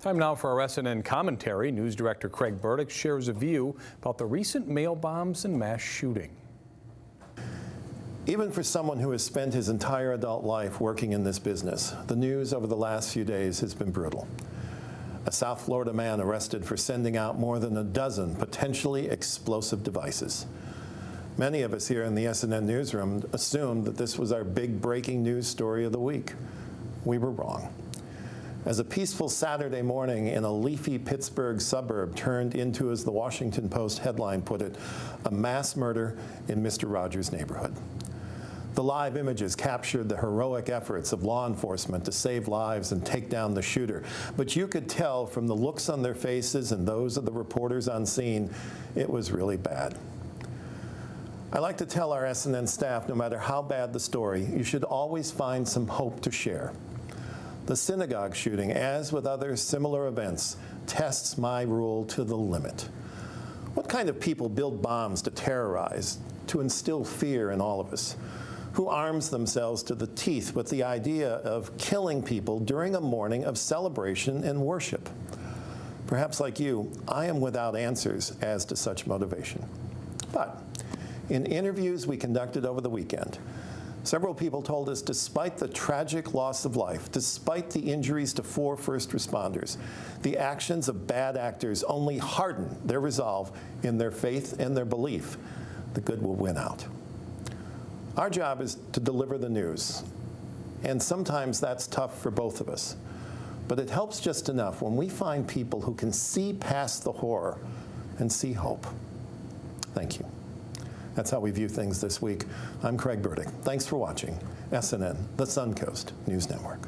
Time now for our SNN commentary. News director Craig Burdick shares a view about the recent mail bombs and mass shooting. Even for someone who has spent his entire adult life working in this business, the news over the last few days has been brutal. A South Florida man arrested for sending out more than a dozen potentially explosive devices. Many of us here in the SNN newsroom assumed that this was our big breaking news story of the week. We were wrong. As a peaceful Saturday morning in a leafy Pittsburgh suburb turned into, as the Washington Post headline put it, a mass murder in Mr. Rogers' neighborhood. The live images captured the heroic efforts of law enforcement to save lives and take down the shooter. But you could tell from the looks on their faces and those of the reporters on scene, it was really bad. I like to tell our SNN staff, no matter how bad the story, you should always find some hope to share. The synagogue shooting, as with other similar events, tests my rule to the limit. What kind of people build bombs to terrorize, to instill fear in all of us? Who arms themselves to the teeth with the idea of killing people during a morning of celebration and worship? Perhaps like you, I am without answers as to such motivation. But in interviews we conducted over the weekend, several people told us despite the tragic loss of life, despite the injuries to 4 first responders, the actions of bad actors only harden their resolve in their faith and their belief the good will win out. Our job is to deliver the news, and sometimes that's tough for both of us. But it helps just enough when we find people who can see past the horror and see hope. Thank you. That's how we view things this week. I'm Craig Burdick. Thanks for watching SNN, the Suncoast News Network.